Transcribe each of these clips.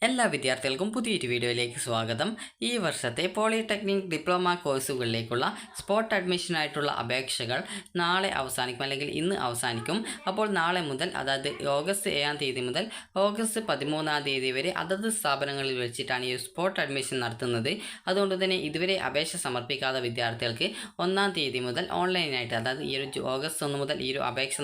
എല്ലാ വിദ്യാർത്ഥികൾക്കും പുതിയൊരു വീഡിയോയിലേക്ക് സ്വാഗതം. ഈ വർഷത്തെ പോളിടെക്നിക് ഡിപ്ലോമ കോഴ്സുകളിലേക്കുള്ള സ്പോട്ട് അഡ്മിഷനായിട്ടുള്ള അപേക്ഷകൾ നാളെ അവസാനിക്കും, അല്ലെങ്കിൽ ഇന്ന് അവസാനിക്കും. അപ്പോൾ നാളെ മുതൽ, അതായത് ഓഗസ്റ്റ് 7-ാം തീയതി മുതൽ ഓഗസ്റ്റ് 13-ാം തീയതി വരെ അതത് സ്ഥാപനങ്ങളിൽ വെച്ചിട്ടാണ് ഈ സ്പോട്ട് അഡ്മിഷൻ നടത്തുന്നത്. അതുകൊണ്ട് തന്നെ ഇതുവരെ അപേക്ഷ സമർപ്പിക്കാത്ത വിദ്യാർത്ഥികൾക്ക് 1-ാം തീയതി മുതൽ ഓൺലൈനായിട്ട്, അതായത് ഈ ഒരു ഓഗസ്റ്റ് 1 മുതൽ ഈ ഒരു അപേക്ഷ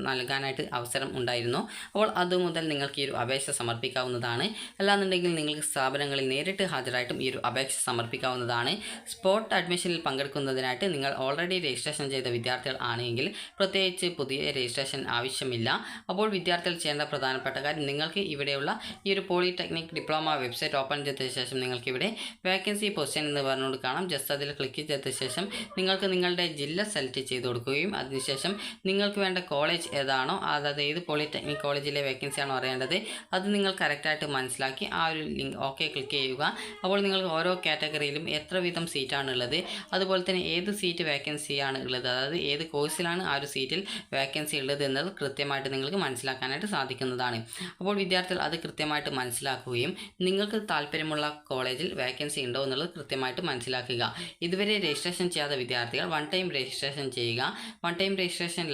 നൽകാനായിട്ട് അവസരം ഉണ്ടായിരുന്നു. അപ്പോൾ അതുമുതൽ നിങ്ങൾക്ക് ഈ ഒരു അപേക്ഷ സമർപ്പിക്കാവുന്നതാണ്. അല്ലാന്നുണ്ടെങ്കിൽ നിങ്ങൾക്ക് സ്ഥാപനങ്ങളിൽ നേരിട്ട് ഹാജരായിട്ടും ഈ ഒരു അപേക്ഷ സമർപ്പിക്കാവുന്നതാണ്. സ്പോട്ട് അഡ്മിഷനിൽ പങ്കെടുക്കുന്നതിനായിട്ട് നിങ്ങൾ ഓൾറെഡി രജിസ്ട്രേഷൻ ചെയ്ത വിദ്യാർത്ഥികൾ ആണെങ്കിൽ പ്രത്യേകിച്ച് പുതിയ രജിസ്ട്രേഷൻ ആവശ്യമില്ല. അപ്പോൾ വിദ്യാർത്ഥികൾ ചെയ്യേണ്ട പ്രധാനപ്പെട്ട കാര്യം, നിങ്ങൾക്ക് ഇവിടെയുള്ള ഈ ഒരു പോളിടെക്നിക് ഡിപ്ലോമ വെബ്സൈറ്റ് ഓപ്പൺ ചെയ്ത ശേഷം നിങ്ങൾക്ക് ഇവിടെ വേക്കൻസി പൊസിഷൻ എന്ന് പറഞ്ഞുകൊണ്ട് കാണാം. ജസ്റ്റ് അതിൽ ക്ലിക്ക് ചെയ്ത ശേഷം നിങ്ങൾക്ക് നിങ്ങളുടെ ജില്ല സെലക്ട് ചെയ്ത് കൊടുക്കുകയും അതിനുശേഷം നിങ്ങൾക്ക് വേണ്ട കോളേജ് ഏതാണോ, അതായത് ഏത് പോളിടെക്നിക് കോളേജിലെ വേക്കൻസി ആണോ അറിയേണ്ടത്, അത് നിങ്ങൾ കറക്റ്റായിട്ട് മനസ്സിലാക്കി ആ ഒരു ലിങ്ക് ഓക്കെ ക്ലിക്ക് ചെയ്യുക. അപ്പോൾ നിങ്ങൾക്ക് ഓരോ കാറ്റഗറിയിലും എത്ര വീതം സീറ്റാണുള്ളത്, അതുപോലെ തന്നെ ഏത് സീറ്റ് വേക്കൻസിയാണ് ഉള്ളത്, അതായത് ഏത് കോഴ്സിലാണ് ആ ഒരു സീറ്റിൽ വേക്കൻസി ഉള്ളത് എന്നത് കൃത്യമായിട്ട് നിങ്ങൾക്ക് മനസ്സിലാക്കാനായിട്ട് സാധിക്കുന്നതാണ്. അപ്പോൾ വിദ്യാർത്ഥികൾ അത് കൃത്യമായിട്ട് മനസ്സിലാക്കുകയും നിങ്ങൾക്ക് താല്പര്യമുള്ള കോളേജിൽ വേക്കൻസി ഉണ്ടോ എന്നുള്ളത് കൃത്യമായിട്ട് മനസ്സിലാക്കുക. ഇതുവരെ രജിസ്ട്രേഷൻ ചെയ്യാത്ത വിദ്യാർത്ഥികൾ വൺ ടൈം രജിസ്ട്രേഷൻ ചെയ്യുക. വൺ ടൈം രജിസ്ട്രേഷൻ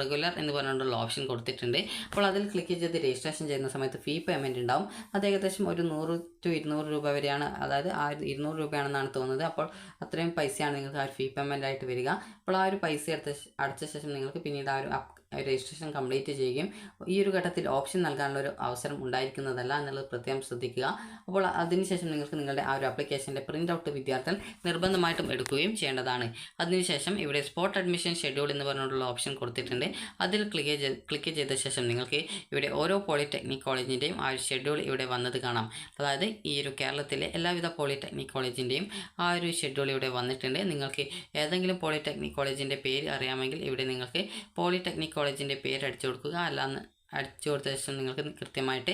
റെഗുലർ എന്ന് പറഞ്ഞുകൊണ്ടുള്ള ഓപ്ഷൻ കൊടുത്തിട്ടുണ്ട്. അപ്പോൾ അതിൽ ക്ലിക്ക് ചെയ്ത് രജിസ്ട്രേഷൻ ചെയ്യുന്ന സമയത്ത് ഫീ പേയ്മെൻറ്റ് ഉണ്ടാവും. അത് ഏകദേശം ഒരു 100 to 200 രൂപ വരെയാണ്, അതായത് 200 രൂപയാണെന്നാണ് തോന്നുന്നത്. അപ്പോൾ അത്രയും പൈസയാണ് നിങ്ങൾക്ക് ആ ഒരു ഫീ പേയ്മെൻ്റ് ആയിട്ട് വരിക. അപ്പോൾ ആ ഒരു പൈസ അടച്ച ശേഷം നിങ്ങൾക്ക് പിന്നീട് ആ ഒരു രജിസ്ട്രേഷൻ കംപ്ലീറ്റ് ചെയ്യുകയും ഈ ഒരു ഘട്ടത്തിൽ ഓപ്ഷൻ നൽകാനുള്ള ഒരു അവസരം ഉണ്ടായിരിക്കുന്നതല്ല എന്നുള്ളത് പ്രത്യേകം ശ്രദ്ധിക്കുക. അപ്പോൾ അതിനുശേഷം നിങ്ങൾക്ക് നിങ്ങളുടെ ആ ഒരു ആപ്ലിക്കേഷൻ്റെ പ്രിൻ്റ് ഔട്ട് വിദ്യാർത്ഥികൾ നിർബന്ധമായിട്ടും എടുക്കുകയും അതിനുശേഷം ഇവിടെ സ്പോട്ട് അഡ്മിഷൻ ഷെഡ്യൂൾ എന്ന് പറഞ്ഞുകൊണ്ടുള്ള ഓപ്ഷൻ കൊടുത്തിട്ടുണ്ട്. അതിൽ ക്ലിക്ക് ചെയ്ത ശേഷം നിങ്ങൾക്ക് ഇവിടെ ഓരോ പോളിടെക്നിക് കോളേജിൻ്റെയും ആ ഒരു ഷെഡ്യൂൾ ഇവിടെ വന്നത് കാണാം. അതായത് ഈ ഒരു കേരളത്തിലെ എല്ലാവിധ പോളിടെക്നിക് കോളേജിൻ്റെയും ആ ഒരു ഷെഡ്യൂൾ ഇവിടെ വന്നിട്ടുണ്ട്. നിങ്ങൾക്ക് ഏതെങ്കിലും പോളിടെക്നിക് കോളേജിൻ്റെ പേര് അറിയാമെങ്കിൽ ഇവിടെ നിങ്ങൾക്ക് പോളിടെക്നിക് കോളേജിൻ്റെ പേര് അടിച്ചു കൊടുക്കുക. അടിച്ചു കൊടുത്ത ശേഷം നിങ്ങൾക്ക് കൃത്യമായിട്ട്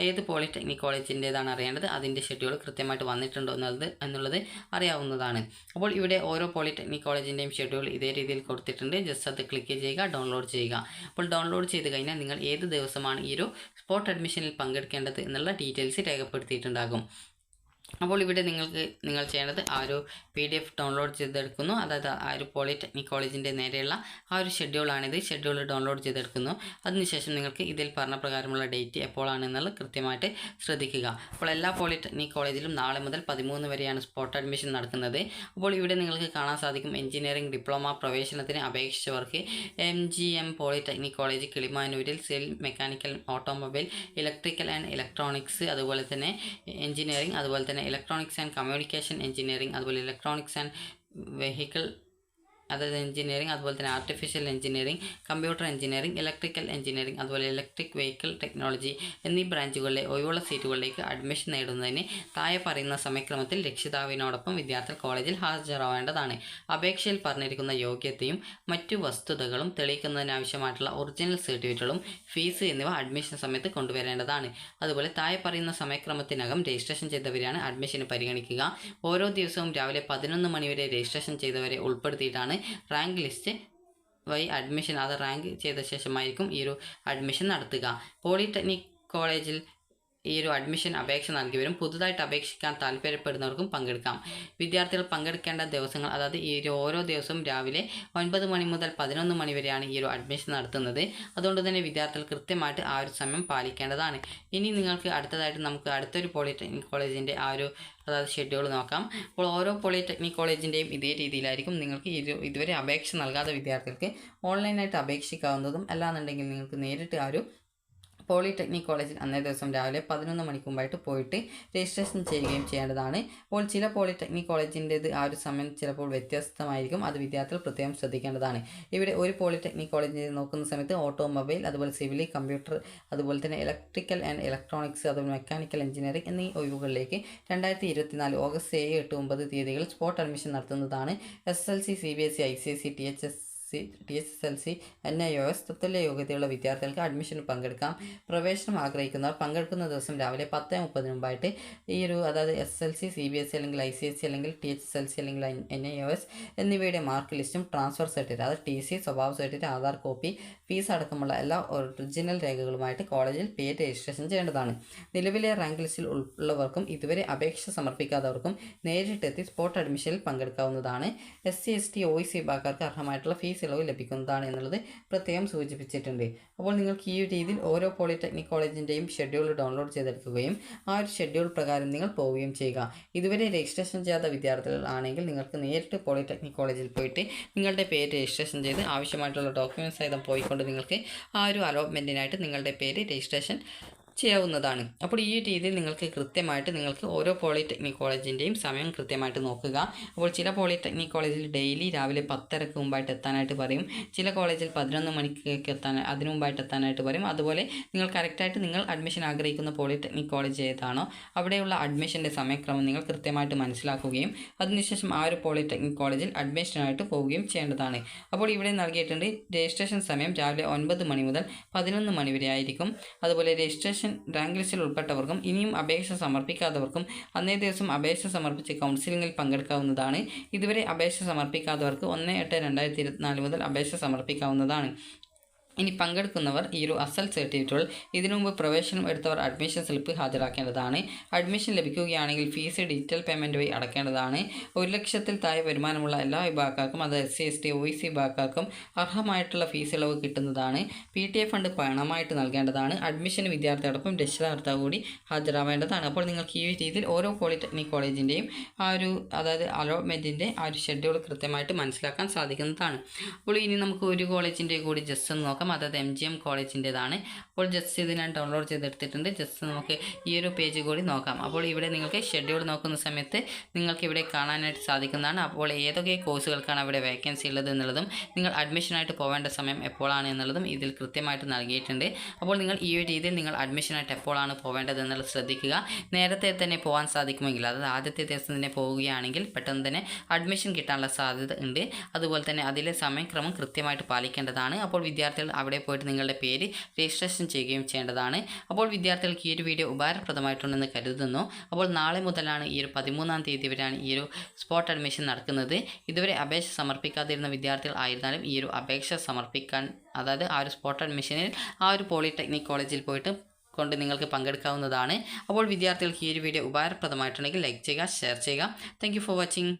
ഏത് പോളിടെക്നിക് കോളേജിൻ്റേതാണ് അറിയേണ്ടത്, അതിൻ്റെ ഷെഡ്യൂൾ കൃത്യമായിട്ട് വന്നിട്ടുണ്ടോ എന്നുള്ളത് അറിയാവുന്നതാണ്. അപ്പോൾ ഇവിടെ ഓരോ പോളിടെക്നിക് കോളേജിൻ്റെയും ഷെഡ്യൂൾ ഇതേ രീതിയിൽ കൊടുത്തിട്ടുണ്ട്. ജസ്റ്റ് അത് ക്ലിക്ക് ചെയ്യുക, ഡൗൺലോഡ് ചെയ്യുക. അപ്പോൾ ഡൗൺലോഡ് ചെയ്ത് കഴിഞ്ഞാൽ നിങ്ങൾ ഏത് ദിവസമാണ് ഈ ഒരു സ്പോട്ട് അഡ്മിഷനിൽ പങ്കെടുക്കേണ്ടത് എന്നുള്ള ഡീറ്റെയിൽസ് രേഖപ്പെടുത്തിയിട്ടുണ്ടാകും. അപ്പോൾ ഇവിടെ നിങ്ങൾ ചെയ്യേണ്ടത് ആ ഒരു PDF ഡൗൺലോഡ് ചെയ്തെടുക്കുന്നു. അതായത് ആ ഒരു പോളിടെക്നിക് കോളേജിൻ്റെ നേരെയുള്ള ആ ഒരു ഷെഡ്യൂളാണിത്. Schedule download ചെയ്തെടുക്കുന്നു. അതിനുശേഷം നിങ്ങൾക്ക് ഇതിൽ പറഞ്ഞ പ്രകാരമുള്ള ഡേറ്റ് എപ്പോഴാണെന്നുള്ളത് കൃത്യമായിട്ട് ശ്രദ്ധിക്കുക. അപ്പോൾ എല്ലാ പോളിടെക്നിക് കോളേജിലും നാളെ മുതൽ 13 വരെയാണ് സ്പോട്ട് അഡ്മിഷൻ നടക്കുന്നത്. അപ്പോൾ ഇവിടെ നിങ്ങൾക്ക് കാണാൻ സാധിക്കും, എഞ്ചിനീയറിംഗ് ഡിപ്ലോമ പ്രവേശനത്തിന് അപേക്ഷിച്ചവർക്ക് MGM പോളിടെക്നിക് കോളേജ് കിളിമാനൂരിൽ civil mechanical, automobile, electrical and electronics, അതുപോലെ തന്നെ എഞ്ചിനീയറിംഗ്, അതുപോലെ തന്നെ ഇലക്ട്രോണിക്സ് ആൻഡ് കമ്മ്യൂണിക്കേഷൻ എഞ്ചിനീയറിംഗ്, അതുപോലെ ഇലക്ട്രോണിക്സ് ആൻഡ് വെഹിക്കിൾ, അതായത് എഞ്ചിനീയറിംഗ്, അതുപോലെ തന്നെ artificial engineering, computer engineering, electrical engineering, അതുപോലെ ഇലക്ട്രിക് വെഹിക്കിൾ ടെക്നോളജി എന്നീ ബ്രാഞ്ചുകളിലെ ഒഴിവുള്ള സീറ്റുകളിലേക്ക് അഡ്മിഷൻ നേടുന്നതിന് താഴെ പറയുന്ന സമയക്രമത്തിൽ രക്ഷിതാവിനോടൊപ്പം വിദ്യാർത്ഥികൾ കോളേജിൽ ഹാജരാവേണ്ടതാണ്. അപേക്ഷയിൽ പറഞ്ഞിരിക്കുന്ന യോഗ്യതയും മറ്റു വസ്തുതകളും തെളിയിക്കുന്നതിനാവശ്യമായിട്ടുള്ള ഒറിജിനൽ സർട്ടിഫിക്കറ്റുകളും ഫീസ് എന്നിവ അഡ്മിഷൻ സമയത്ത് കൊണ്ടുവരേണ്ടതാണ്. അതുപോലെ താഴെ പറയുന്ന സമയക്രമത്തിനകം രജിസ്ട്രേഷൻ ചെയ്തവരെയാണ് അഡ്മിഷന് പരിഗണിക്കുക. ഓരോ ദിവസവും രാവിലെ 11 മണി വരെ രജിസ്ട്രേഷൻ ചെയ്തവരെ ഉൾപ്പെടുത്തിയിട്ടാണ് റാങ്ക് ലിസ്റ്റ് വഴി അഡ്മിഷൻ, അത് റാങ്ക് ചെയ്ത ശേഷമായിരിക്കും ഈ ഒരു അഡ്മിഷൻ നടത്തുക. പോളിടെക്നിക് കോളേജിൽ ഈ ഒരു അഡ്മിഷൻ അപേക്ഷ നൽകിയവരും പുതുതായിട്ട് അപേക്ഷിക്കാൻ താല്പര്യപ്പെടുന്നവർക്കും പങ്കെടുക്കാം. വിദ്യാർത്ഥികൾ പങ്കെടുക്കേണ്ട ദിവസങ്ങൾ, അതായത് ഈ ഓരോ ദിവസവും രാവിലെ 9 മണി മുതൽ 11 മണി വരെയാണ് ഈ ഒരു അഡ്മിഷൻ നടത്തുന്നത്. അതുകൊണ്ട് തന്നെ വിദ്യാർത്ഥികൾ കൃത്യമായിട്ട് ആ ഒരു സമയം പാലിക്കേണ്ടതാണ്. ഇനി നിങ്ങൾക്ക് നമുക്ക് അടുത്തൊരു പോളിടെക്നിക് കോളേജിൻ്റെ ആ ഒരു അതായത് ഷെഡ്യൂൾ നോക്കാം. അപ്പോൾ ഓരോ പോളിടെക്നിക് കോളേജിൻ്റെയും ഇതേ രീതിയിലായിരിക്കും. നിങ്ങൾക്ക് ഇതുവരെ അപേക്ഷ നൽകാത്ത വിദ്യാർത്ഥികൾക്ക് ഓൺലൈനായിട്ട് അപേക്ഷിക്കാവുന്നതും, അല്ലാന്നുണ്ടെങ്കിൽ നിങ്ങൾക്ക് നേരിട്ട് ആ ഒരു പോളിടെക്നിക് കോളേജിൽ അന്നേ ദിവസം രാവിലെ 11 മണിക്ക് മുമ്പായിട്ട് പോയിട്ട് രജിസ്ട്രേഷൻ ചെയ്യുകയും ചെയ്യേണ്ടതാണ്. അപ്പോൾ ചില പോളിടെക്നിക് കോളേജിൻ്റേത് ആ ഒരു സമയം ചിലപ്പോൾ വ്യത്യസ്തമായിരിക്കും. അത് വിദ്യാർത്ഥികൾ പ്രത്യേകം ശ്രദ്ധിക്കേണ്ടതാണ്. ഇവിടെ ഒരു പോളിടെക്നിക് കോളേജിൽ നോക്കുന്ന സമയത്ത് ഓട്ടോമൊബൈൽ, അതുപോലെ സിവിൽ, കമ്പ്യൂട്ടർ, അതുപോലെ തന്നെ ഇലക്ട്രിക്കൽ ആൻഡ് ഇലക്ട്രോണിക്സ്, അതുപോലെ മെക്കാനിക്കൽ എഞ്ചിനീയറിംഗ് എന്നീ ഒഴിവുകളിലേക്ക് 2024 ഓഗസ്റ്റ് 7, 8, 9 തീയതികളിൽ സ്പോട്ട് അഡ്മിഷൻ നടത്തുന്നതാണ്. SSLC, CBSE, ICSE, THS THSLC, NIOS തത്തുല്യ യോഗ്യതയുള്ള വിദ്യാർത്ഥികൾക്ക് അഡ്മിഷന് പങ്കെടുക്കാം. പ്രവേശനം ആഗ്രഹിക്കുന്നവർ പങ്കെടുക്കുന്ന ദിവസം രാവിലെ 10:30 മുമ്പായിട്ട് ഈ ഒരു അതായത് SLC, CBSE അല്ലെങ്കിൽ ICSE അല്ലെങ്കിൽ THSLC അല്ലെങ്കിൽ NIOS എന്നിവയുടെ മാർക്ക് ലിസ്റ്റും ട്രാൻസ്ഫർ സർട്ടിഫിക്കറ്റ് അതായത് TC, സ്വഭാവ സർട്ടിഫിക്കറ്റ്, ആധാർ കോപ്പി, ഫീസ് അടക്കമുള്ള എല്ലാ ഒറിജിനൽ രേഖകളുമായിട്ട് കോളേജിൽ പേര് രജിസ്ട്രേഷൻ ചെയ്യേണ്ടതാണ്. നിലവിലെ റാങ്ക് ലിസ്റ്റിൽ ഉള്ളവർക്കും ഇതുവരെ അപേക്ഷ സമർപ്പിക്കാത്തവർക്കും നേരിട്ടെത്തി സ്പോട്ട് അഡ്മിഷനിൽ പങ്കെടുക്കാവുന്നതാണ്. SC, ST, OEC വിഭാഗക്കാർക്ക് അർഹമായിട്ടുള്ള ഫീസ് ഇളവ് ലഭിക്കുന്നതാണ് എന്നുള്ളത് പ്രത്യേകം സൂചിപ്പിച്ചിട്ടുണ്ട്. അപ്പോൾ നിങ്ങൾക്ക് ഈ രീതിയിൽ ഓരോ പോളിടെക്നിക് കോളേജിൻ്റെയും ഷെഡ്യൂൾ ഡൗൺലോഡ് ചെയ്തെടുക്കുകയും ആ ഒരു ഷെഡ്യൂൾ പ്രകാരം നിങ്ങൾ പോവുകയും ചെയ്യുക. ഇതുവരെ രജിസ്ട്രേഷൻ ചെയ്യാത്ത വിദ്യാർത്ഥികൾ ആണെങ്കിൽ നിങ്ങൾക്ക് നേരിട്ട് പോളിടെക്നിക് കോളേജിൽ പോയിട്ട് നിങ്ങളുടെ പേര് രജിസ്ട്രേഷൻ ചെയ്ത് ആവശ്യമായിട്ടുള്ള ഡോക്യുമെൻറ്റ്സ് സഹിതം പോയിക്കൊണ്ട് നിങ്ങൾക്ക് ആ ഒരു അലോട്ട്മെൻറ്റിനായിട്ട് നിങ്ങളുടെ പേര് രജിസ്ട്രേഷൻ ചെയ്യാവുന്നതാണ്. അപ്പോൾ ഈ രീതിയിൽ നിങ്ങൾക്ക് കൃത്യമായിട്ട് നിങ്ങൾക്ക് ഓരോ പോളിടെക്നിക് കോളേജിൻ്റെയും സമയം കൃത്യമായിട്ട് നോക്കുക. അപ്പോൾ ചില പോളിടെക്നിക് കോളേജിൽ ഡെയിലി രാവിലെ 10:30 മുമ്പായിട്ട് എത്താനായിട്ട് പറയും. ചില കോളേജിൽ 11 മണിക്ക് അതിനു മുമ്പായിട്ട് എത്താനായിട്ട് പറയും. അതുപോലെ നിങ്ങൾ കറക്റ്റായിട്ട് നിങ്ങൾ അഡ്മിഷൻ ആഗ്രഹിക്കുന്ന പോളിടെക്നിക് കോളേജ് ഏതാണോ അവിടെയുള്ള അഡ്മിഷൻ്റെ സമയക്രമം നിങ്ങൾ കൃത്യമായിട്ട് മനസ്സിലാക്കുകയും അതിനുശേഷം ആ ഒരു പോളിടെക്നിക് കോളേജിൽ അഡ്മിഷനായിട്ട് പോവുകയും ചെയ്യേണ്ടതാണ്. അപ്പോൾ ഇവിടെ നൽകിയിട്ടുണ്ട് രജിസ്ട്രേഷൻ സമയം രാവിലെ 9 മണി മുതൽ 11 മണി വരെ ആയിരിക്കും. അതുപോലെ രജിസ്ട്രേഷൻ റാങ്ക് ലിസ്റ്റിൽ ഉൾപ്പെട്ടവർക്കും ഇനിയും അപേക്ഷ സമർപ്പിക്കാത്തവർക്കും അന്നേ ദിവസം അപേക്ഷ സമർപ്പിച്ച് കൗൺസിലിംഗിൽ പങ്കെടുക്കാവുന്നതാണ്. ഇതുവരെ അപേക്ഷ സമർപ്പിക്കാത്തവർക്ക് 1/8/2024 മുതൽ അപേക്ഷ സമർപ്പിക്കാവുന്നതാണ്. ഇനി പങ്കെടുക്കുന്നവർ ഈ ഒരു അസൽ സർട്ടിഫിക്കറ്റുകൾ ഇതിനു മുമ്പ് പ്രവേശനം എടുത്തവർ അഡ്മിഷൻ സ്ലിപ്പ് ഹാജരാക്കേണ്ടതാണ്. അഡ്മിഷൻ ലഭിക്കുകയാണെങ്കിൽ ഫീസ് ഡിജിറ്റൽ പേയ്മെൻറ്റ് വഴി അടക്കേണ്ടതാണ്. 1,00,000 താഴെ വരുമാനമുള്ള എല്ലാ വിഭാഗക്കാർക്കും അത് SC, ST, OEC വിഭാഗക്കാർക്കും അർഹമായിട്ടുള്ള ഫീസ് ഇളവ് കിട്ടുന്നതാണ്. PTA ഫണ്ട് പണമായിട്ട് നൽകേണ്ടതാണ്. അഡ്മിഷൻ വിദ്യാർത്ഥിയോടൊപ്പം രക്ഷിതാകർത്താവ് കൂടി ഹാജരാവേണ്ടതാണ്. അപ്പോൾ നിങ്ങൾക്ക് ഈ രീതിയിൽ ഓരോ പോളിടെക്നിക് കോളേജിൻ്റെയും ആ ഒരു അതായത് അലോട്ട്മെൻറ്റിൻ്റെ ആ ഒരു ഷെഡ്യൂൾ കൃത്യമായിട്ട് മനസ്സിലാക്കാൻ സാധിക്കുന്നതാണ്. അപ്പോൾ ഇനി നമുക്ക് ഒരു കോളേജിൻ്റെ കൂടി ജസ്റ്റ് ഒന്ന് നോക്കാം. അതായത് MGM കോളേജിൻ്റെതാണ്. അപ്പോൾ ജസ്റ്റ് ഇത് ഞാൻ ഡൗൺലോഡ് ചെയ്തെടുത്തിട്ടുണ്ട്. ജസ്റ്റ് നമുക്ക് ഈ ഒരു പേജ് കൂടി നോക്കാം. അപ്പോൾ ഇവിടെ നിങ്ങൾക്ക് ഷെഡ്യൂൾ നോക്കുന്ന സമയത്ത് നിങ്ങൾക്ക് ഇവിടെ കാണാനായിട്ട് സാധിക്കുന്നതാണ്. അപ്പോൾ ഏതൊക്കെ കോഴ്സുകൾക്കാണ് അവിടെ വേക്കൻസി ഉള്ളത് എന്നുള്ളതും നിങ്ങൾ അഡ്മിഷനായിട്ട് പോവേണ്ട സമയം എപ്പോഴാണ് എന്നുള്ളതും ഇതിൽ കൃത്യമായിട്ട് നൽകിയിട്ടുണ്ട്. അപ്പോൾ നിങ്ങൾ ഈ ഒരു രീതിയിൽ നിങ്ങൾ അഡ്മിഷനായിട്ട് എപ്പോഴാണ് പോവേണ്ടത് എന്നുള്ളത് ശ്രദ്ധിക്കുക. നേരത്തെ തന്നെ പോകാൻ സാധിക്കുമെങ്കിൽ അതായത് ആദ്യത്തെ ദിവസം തന്നെ പോവുകയാണെങ്കിൽ പെട്ടെന്ന് തന്നെ അഡ്മിഷൻ കിട്ടാനുള്ള സാധ്യത ഉണ്ട്. അതുപോലെ തന്നെ അതിലെ സമയക്രമം കൃത്യമായിട്ട് പാലിക്കേണ്ടതാണ്. അപ്പോൾ വിദ്യാർത്ഥികൾ അവിടെ പോയിട്ട് നിങ്ങളുടെ പേര് രജിസ്ട്രേഷൻ ചെയ്യുകയും ചെയ്യേണ്ടതാണ്. അപ്പോൾ വിദ്യാർത്ഥികൾക്ക് ഈ ഒരു വീഡിയോ ഉപകാരപ്രദമായിട്ടുണ്ടെന്ന് കരുതുന്നു. അപ്പോൾ നാളെ മുതലാണ് ഈ ഒരു 13-ാം തീയതി വരെയാണ് ഈ ഒരു സ്പോട്ട് അഡ്മിഷൻ നടക്കുന്നത്. ഇതുവരെ അപേക്ഷ സമർപ്പിക്കാതിരുന്ന വിദ്യാർത്ഥികൾ ആയിരുന്നാലും ഈ ഒരു അപേക്ഷ സമർപ്പിക്കാൻ അതായത് ആ ഒരു സ്പോട്ട് അഡ്മിഷനിൽ ആ ഒരു പോളിടെക്നിക് കോളേജിൽ പോയിട്ട് കൊണ്ട് നിങ്ങൾക്ക് പങ്കെടുക്കാവുന്നതാണ്. അപ്പോൾ വിദ്യാർത്ഥികൾക്ക് ഈ ഒരു വീഡിയോ ഉപകാരപ്രദമായിട്ടുണ്ടെങ്കിൽ ലൈക്ക് ചെയ്യുക, ഷെയർ ചെയ്യുക. Thank you for watching.